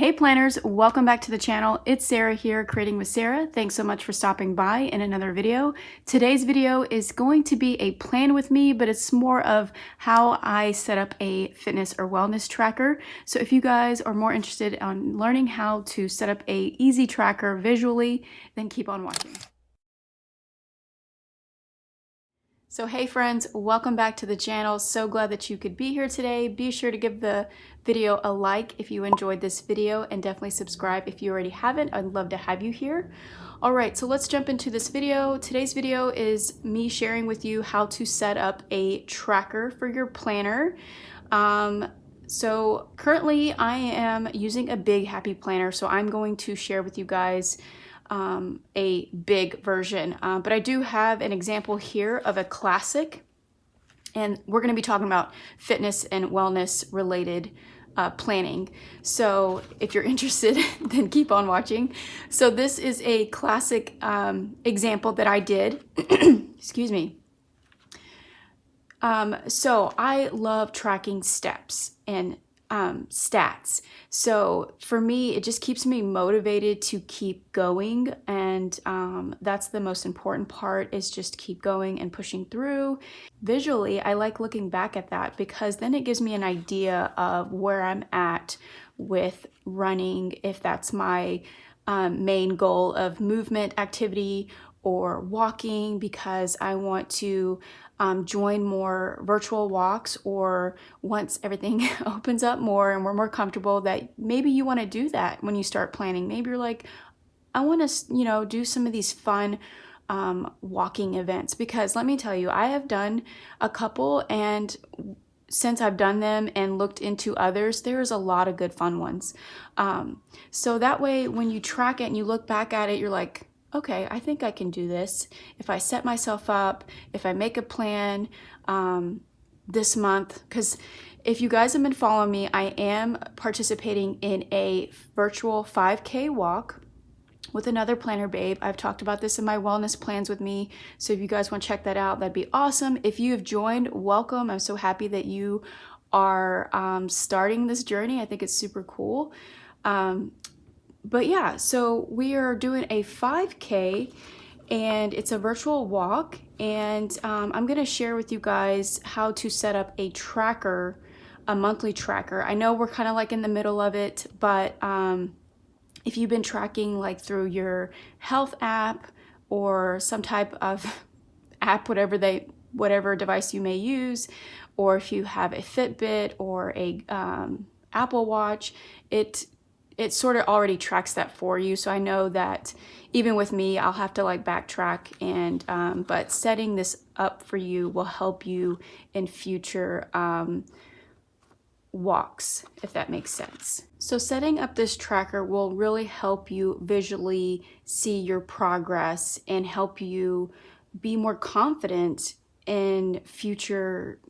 Hey planners, welcome back to the channel. It's Sarah here, Creating with Sarah. Thanks so much for stopping by in another video. Today's video is going to be a plan with me, but it's more of how I set up a fitness or wellness tracker. So if you guys are more interested in learning how to set up a easy tracker visually, then keep on watching. So hey friends, welcome back to the channel. So glad that you could be here today. Be sure to give the video a like if you enjoyed this video, and definitely subscribe if you already haven't. I'd love to have you here. All right, so let's jump into this video. Today's video is me sharing with you how to set up a tracker for your planner. So currently I am using a big happy planner, so I'm going to share with you guys a big version, but I do have an example here of a classic, and we're going to be talking about fitness and wellness related planning. So if you're interested, then keep on watching. So this is a classic example that I did. Excuse me. So I love tracking steps and stats. So for me, it just keeps me motivated to keep going. And that's the most important part, is just keep going and pushing through. Visually, I like looking back at that because then it gives me an idea of where I'm at with running, if that's my main goal of movement activity, or walking because I want to join more virtual walks, or once everything opens up more and we're more comfortable, that maybe you want to do that when you start planning. Maybe you're like, I want to, do some of these fun walking events, because let me tell you, I have done a couple, and since I've done them and looked into others, there's a lot of good fun ones. So that way, when you track it and you look back at it, you're like, okay, I think I can do this. If I set myself up, if I make a plan this month, because if you guys have been following me, I am participating in a virtual 5K walk with another planner babe. I've talked about this in my wellness plans with me. So if you guys want to check that out, that'd be awesome. If you have joined, welcome. I'm so happy that you are starting this journey. I think it's super cool. But yeah, so we are doing a 5K, and it's a virtual walk, and I'm going to share with you guys how to set up a tracker, a monthly tracker. I know we're kind of like in the middle of it, but if you've been tracking like through your health app or some type of app, whatever device you may use, or if you have a Fitbit or a Apple Watch, it sort of already tracks that for you. So I know that even with me, I'll have to like backtrack, and but setting this up for you will help you in future walks, if that makes sense. So setting up this tracker will really help you visually see your progress and help you be more confident in future,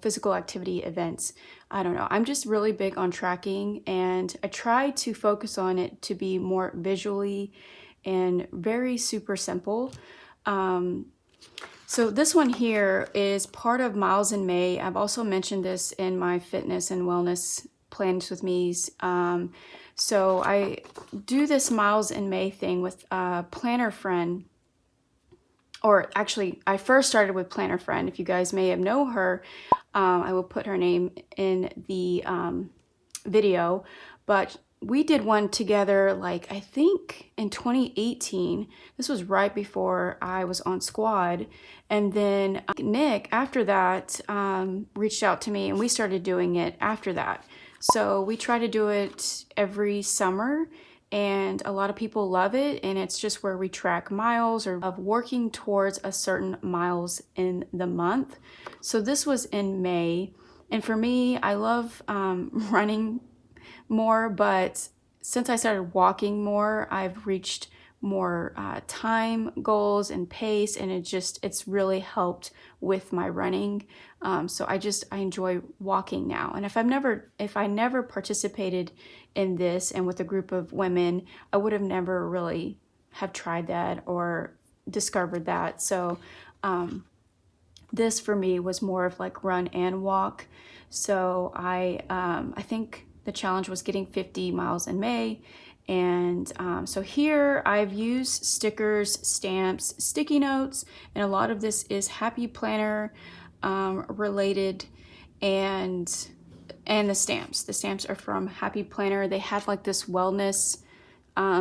physical activity events. I don't know. I'm just really big on tracking, and I try to focus on it to be more visually and very super simple. So this one here is part of Miles in May. I've also mentioned this in my fitness and wellness plans with me's. So I do this Miles in May thing with a planner friend. Or actually, I first started with Planner Friend. If you guys may have known her, I will put her name in the video. But we did one together, like I think in 2018. This was right before I was on squad. And then Nick, after that, reached out to me, and we started doing it after that. So we try to do it every summer, and a lot of people love it, and it's just where we track miles, or of working towards a certain miles in the month. So this was in May, and for me, I love running more, but since I started walking more, I've reached more time goals and pace, and it's really helped with my running. So I enjoy walking now. And if I never participated in this and with a group of women, I would have never really have tried that or discovered that. So this for me was more of like run and walk. So I think The challenge was getting 50 miles in May. And so here I've used stickers, stamps, sticky notes, and a lot of this is Happy Planner related, and the stamps. The stamps are from Happy Planner. They had like this wellness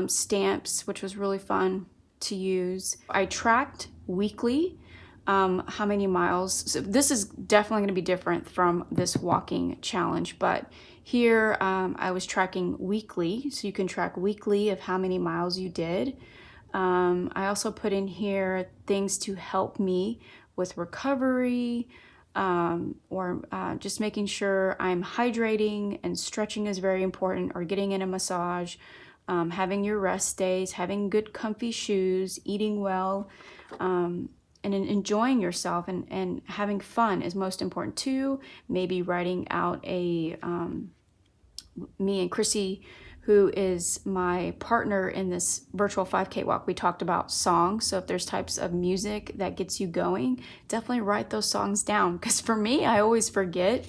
stamps, which was really fun to use. I tracked weekly how many miles. So this is definitely going to be different from this walking challenge, but here I was tracking weekly, so you can track weekly of how many miles you did. I also put in here things to help me with recovery, or just making sure I'm hydrating, and stretching is very important, or getting in a massage, having your rest days, having good comfy shoes, eating well, and enjoying yourself, and having fun is most important too. Maybe writing out a, me and Chrissy, who is my partner in this virtual 5K walk, we talked about songs. So if there's types of music that gets you going, definitely write those songs down. Because for me, I always forget,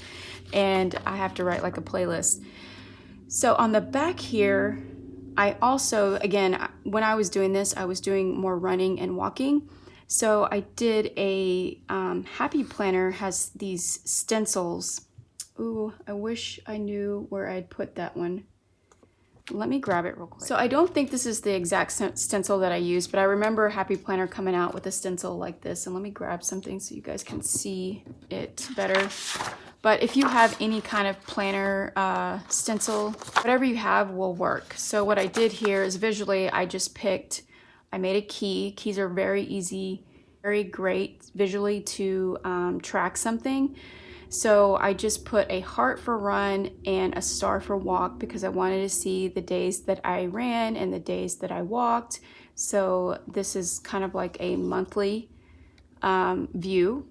and I have to write like a playlist. So on the back here, I also, again, when I was doing this, I was doing more running and walking. So I did a Happy Planner has these stencils. Ooh, I wish I knew where I'd put that one. Let me grab it real quick. So I don't think this is the exact stencil that I used, but I remember Happy Planner coming out with a stencil like this. And let me grab something so you guys can see it better. But if you have any kind of planner stencil, whatever you have will work. So what I did here is visually, I made a key. Keys are very easy, very great visually to track something. So I just put a heart for run and a star for walk, because I wanted to see the days that I ran and the days that I walked. So this is kind of like a monthly view.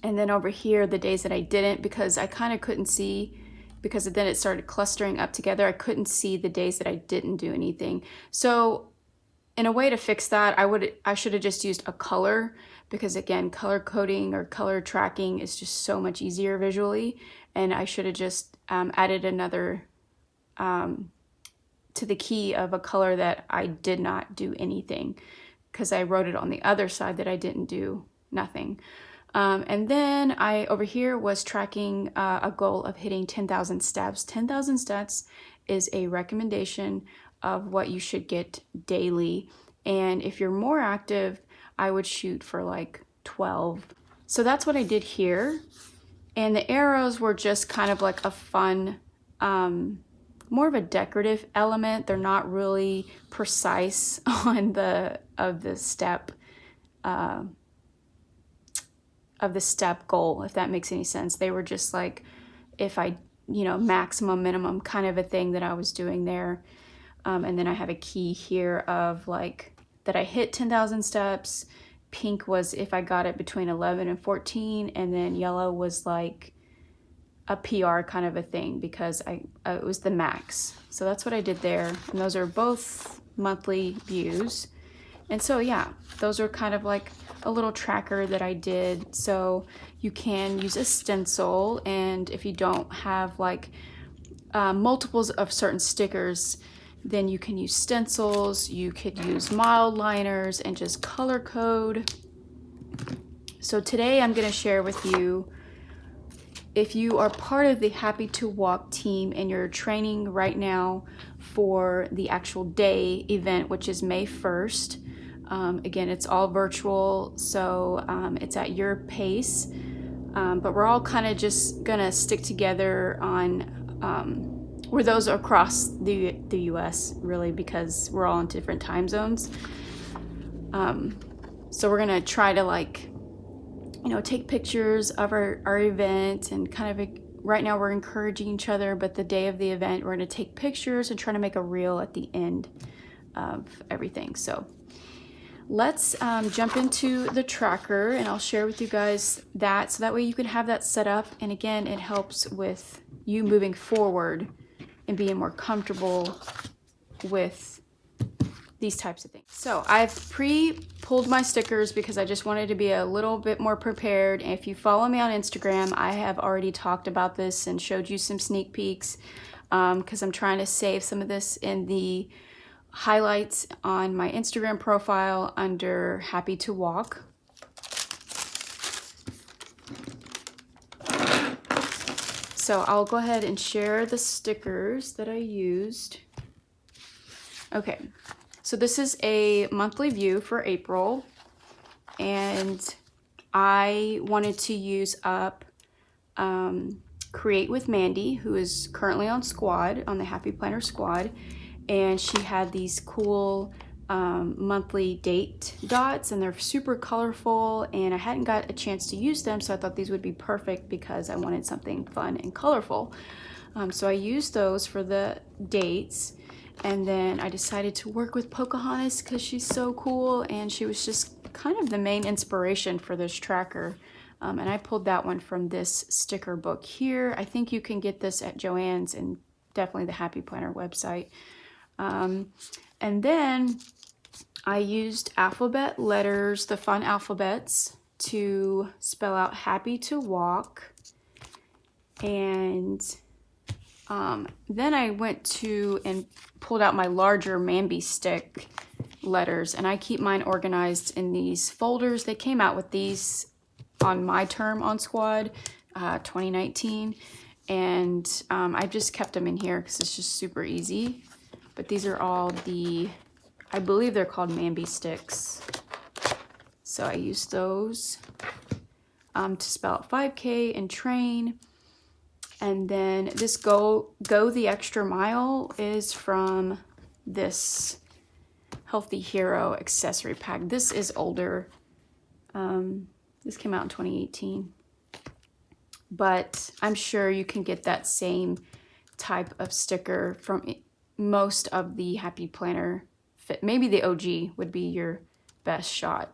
And then over here, the days that I didn't, because I kind of couldn't see, because then it started clustering up together. I couldn't see the days that I didn't do anything. So in a way to fix that, I should have just used a color, because again, color coding or color tracking is just so much easier visually. And I should have just added another to the key of a color that I did not do anything, because I wrote it on the other side that I didn't do nothing. And then I, over here, was tracking a goal of hitting 10,000 steps. 10,000 steps is a recommendation of what you should get daily. And if you're more active, I would shoot for like 12. So that's what I did here. And the arrows were just kind of like a fun, more of a decorative element. They're not really precise on the step goal, if that makes any sense. They were just like, if I, maximum, minimum kind of a thing that I was doing there. And then I have a key here of like that I hit 10,000 steps. Pink was if I got it between 11 and 14, and then yellow was like a PR kind of a thing, because it was the max. So that's what I did there. And those are both monthly views. And so yeah, those are kind of like a little tracker that I did. So you can use a stencil, and if you don't have like multiples of certain stickers, then you can use stencils. You could use mild liners and just color code. So today I'm going to share with you, if you are part of the Happy to Walk team and you're training right now for the actual day event, which is May 1st. Again, it's all virtual, so it's at your pace. But we're all kind of just going to stick together on we're those across the US, really, because we're all in different time zones. So we're gonna try to like, take pictures of our event, and kind of, right now we're encouraging each other, but the day of the event, we're gonna take pictures and try to make a reel at the end of everything. So let's jump into the tracker, and I'll share with you guys that, so that way you can have that set up. And again, it helps with you moving forward and being more comfortable with these types of things. So I've pulled my stickers because I just wanted to be a little bit more prepared. And if you follow me on Instagram, I have already talked about this and showed you some sneak peeks because I'm trying to save some of this in the highlights on my Instagram profile under Happy to Walk. So I'll go ahead and share the stickers that I used. Okay, so this is a monthly view for April, and I wanted to use up Create with Mandy, who is currently on squad, on the Happy Planner squad, and she had these cool monthly date dots, and they're super colorful, and I hadn't got a chance to use them, so I thought these would be perfect because I wanted something fun and colorful. So I used those for the dates, and then I decided to work with Pocahontas because she's so cool, and she was just kind of the main inspiration for this tracker. And I pulled that one from this sticker book here. I think you can get this at Joann's and definitely the Happy Planner website. And then I used alphabet letters, the fun alphabets, to spell out Happy to Walk. And then I went to and pulled out my larger Mamby stick letters, and I keep mine organized in these folders. They came out with these on my term on squad, 2019, and I've just kept them in here because it's just super easy. But these are all the, I believe they're called Mamby sticks. So I used those to spell out 5K and train. And then this Go the Extra Mile is from this Healthy Hero accessory pack. This is older. This came out in 2018. But I'm sure you can get that same type of sticker from most of the Happy Planner fit. Maybe the OG would be your best shot.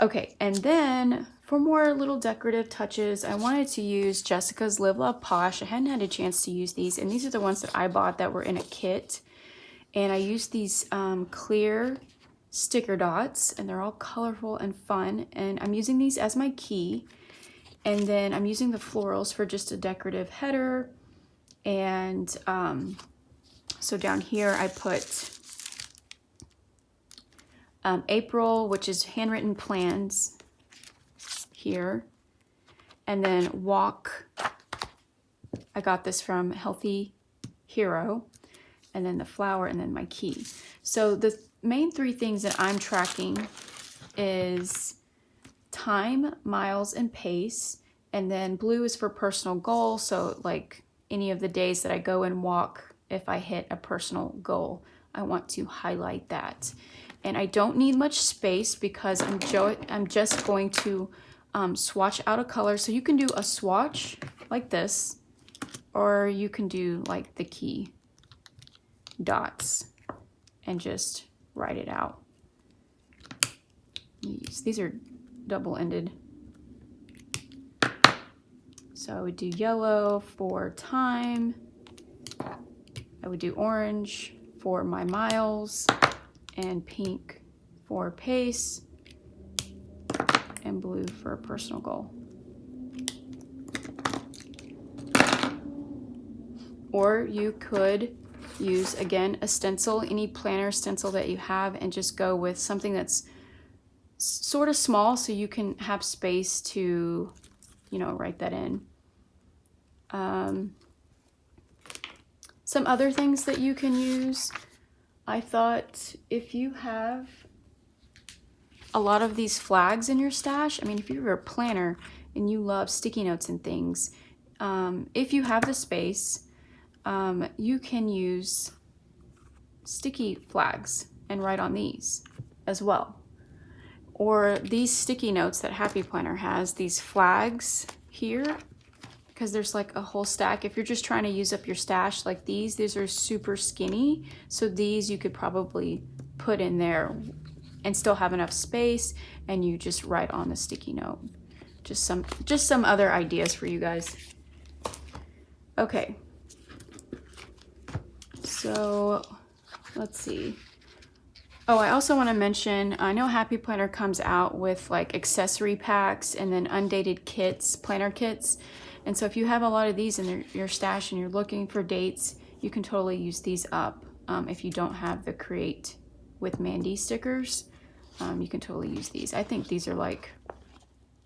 Okay, and then for more little decorative touches, I wanted to use Jessica's Live Love Posh. I hadn't had a chance to use these, and these are the ones that I bought that were in a kit. And I used these clear sticker dots, and they're all colorful and fun. And I'm using these as my key. And then I'm using the florals for just a decorative header. And so down here I put April, which is handwritten plans here. And then Walk, I got this from Healthy Hero. And then the flower, and then my key. So the main three things that I'm tracking is time, miles, and pace. And then blue is for personal goal. So like any of the days that I go and walk, if I hit a personal goal, I want to highlight that. And I don't need much space because I'm just going to swatch out a color. So you can do a swatch like this, or you can do like the key dots and just write it out. These are double-ended. So I would do yellow for time. I would do orange for my miles, and pink for pace, and blue for a personal goal. Or you could use, again, a stencil, any planner stencil that you have, and just go with something that's sort of small so you can have space to, you know, write that in. Some other things that you can use, I thought if you have a lot of these flags in your stash, I mean, if you're a planner and you love sticky notes and things, if you have the space, you can use sticky flags and write on these as well. Or these sticky notes that Happy Planner has, these flags here, because there's like a whole stack. If you're just trying to use up your stash like these are super skinny. So these you could probably put in there and still have enough space, and you just write on the sticky note. Just some other ideas for you guys. Okay. So let's see. Oh, I also want to mention, I know Happy Planner comes out with like accessory packs and then undated kits, planner kits. And so if you have a lot of these in your stash and you're looking for dates, you can totally use these up. If you don't have the Create with Mandy stickers, you can totally use these. I think these are like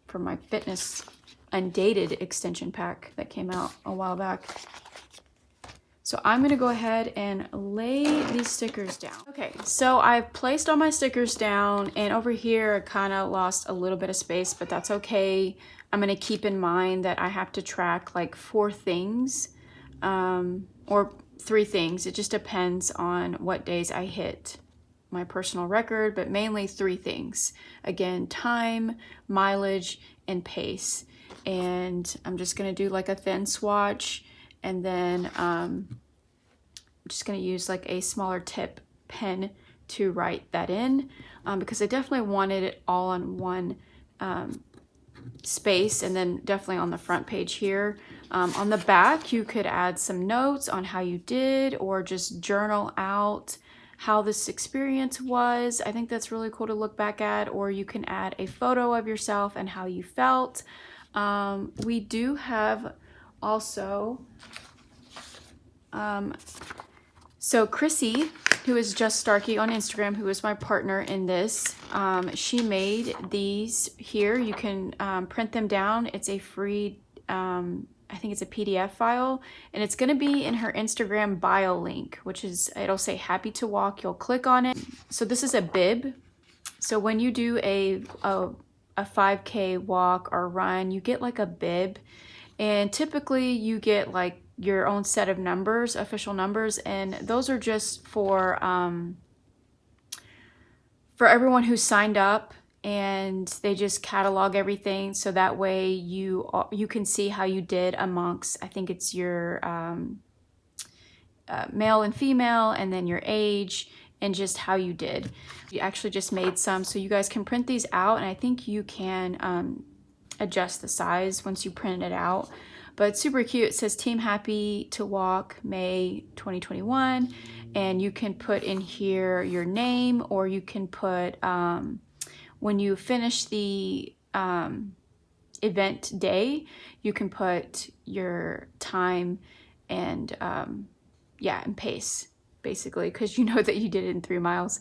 for my fitness undated extension pack that came out a while back. So I'm gonna go ahead and lay these stickers down. Okay, so I've placed all my stickers down, and over here I kind of lost a little bit of space, but that's okay. I'm gonna keep in mind that I have to track like 4 things or 3 things. It just depends on what days I hit my personal record, but mainly 3 things. Again, time, mileage, and pace. And I'm just gonna do like a thin swatch, and then I'm just going to use like a smaller tip pen to write that in because I definitely wanted it all on one space, and then definitely on the front page here. On the back, you could add some notes on how you did, or just journal out how this experience was. I think that's really cool to look back at, or you can add a photo of yourself and how you felt. We do have also so Chrissy, who is Just Starkey on Instagram, who is my partner in this, she made these here. You can print them down. It's a free, I think it's a PDF file, and it's going to be in her Instagram bio link, which is, it'll say Happy to Walk. You'll click on it. So this is a bib. So when you do a 5K walk or run, you get like a bib, and typically you get like your own set of numbers, official numbers, and those are just for everyone who signed up, and they just catalog everything, so that way you can see how you did amongst, I think it's your male and female, and then your age, and just how you did. You actually just made some, so you guys can print these out, and I think you can adjust the size once you print it out. But it's super cute. It says Team Happy to Walk May 2021, and you can put in here your name, or you can put when you finish the event day, you can put your time and yeah, and pace, basically, because you know that you did it in 3 miles.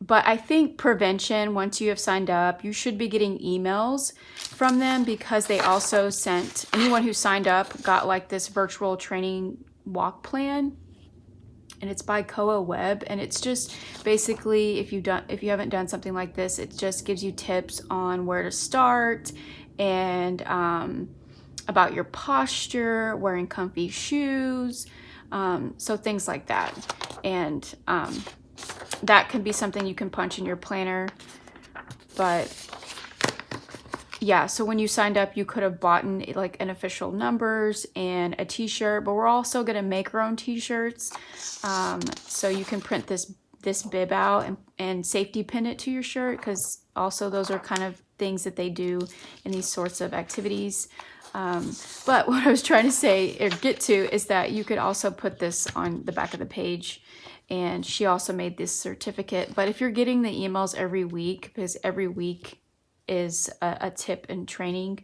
But I think prevention, once you have signed up, you should be getting emails from them, because they also sent, anyone who signed up got like this virtual training walk plan, and it's by Koa Web, and it's just basically, if you haven't done something like this, it just gives you tips on where to start, and about your posture, wearing comfy shoes, so things like that. And that could be something you can punch in your planner. But yeah, so when you signed up, you could have bought like an official numbers and a t-shirt, but we're also going to make our own t-shirts. So you can print this bib out and safety pin it to your shirt, because also those are kind of things that they do in these sorts of activities. But what I was trying to say or get to is that you could also put this on the back of the page. And she also made this certificate. But if you're getting the emails every week, because every week is a tip and training,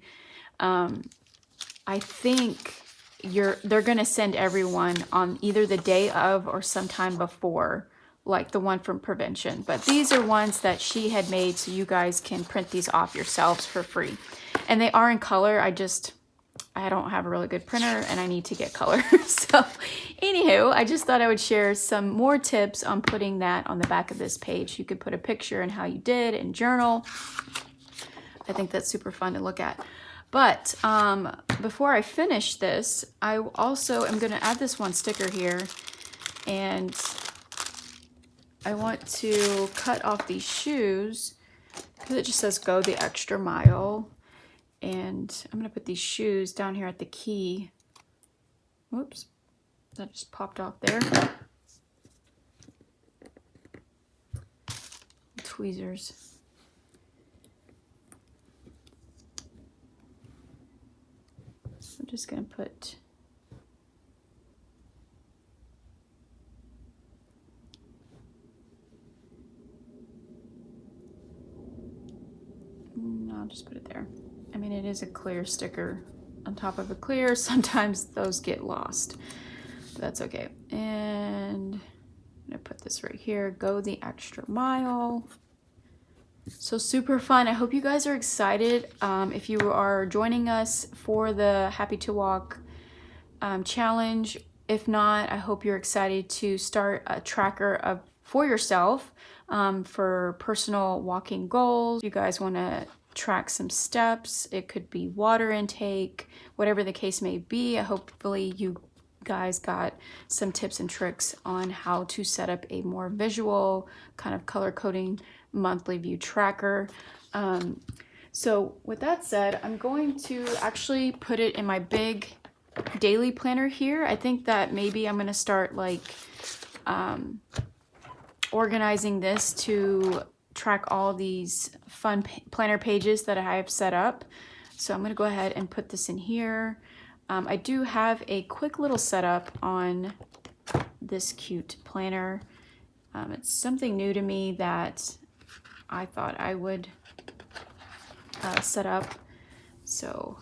I think they're gonna send everyone on either the day of or sometime before, like the one from prevention. But these are ones that she had made, so you guys can print these off yourselves for free. And they are in color. I don't have a really good printer, and I need to get color. So anywho, I just thought I would share some more tips on putting that on the back of this page. You could put a picture and how you did and journal. I think that's super fun to look at. But before I finish this, I also am going to add this one sticker here, and I want to cut off these shoes because it just says go the extra mile. And I'm going to put these shoes down here at the key. Whoops, that just popped off there. Tweezers. I'm just going to put I'll just put it there. I mean, it is a clear sticker on top of a clear. Sometimes those get lost, but that's okay. And I'm gonna put this right here, go the extra mile. So super fun. I hope you guys are excited. If you are joining us for the Happy to Walk challenge, if not, I hope you're excited to start a tracker for yourself for personal walking goals. You guys want to track some steps. It could be water intake, whatever the case may be. Hopefully you guys got some tips and tricks on how to set up a more visual kind of color coding monthly view tracker. So with that said, I'm going to actually put it in my big daily planner here. I think that maybe I'm going to start like organizing this to track all these fun planner pages that I have set up. So I'm going to go ahead and put this in here. I do have a quick little setup on this cute planner. It's something new to me that I thought I would set up. So,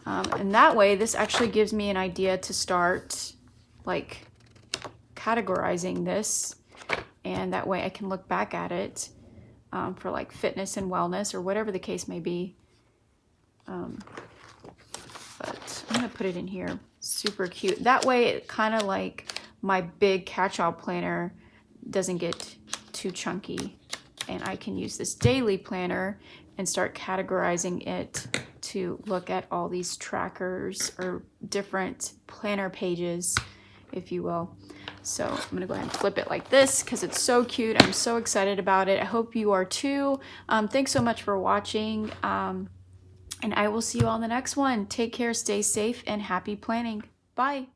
and that way, this actually gives me an idea to start like categorizing this, and that way I can look back at it for like fitness and wellness or whatever the case may be. But I'm gonna put it in here. Super cute. That way it kind of like my big catch-all planner doesn't get too chunky, and I can use this daily planner and start categorizing it to look at all these trackers or different planner pages, if you will. So I'm gonna go ahead and flip it like this because it's so cute. I'm so excited about it. I hope you are too. Thanks so much for watching. And I will see you on the next one. Take care, stay safe, and happy planning. Bye.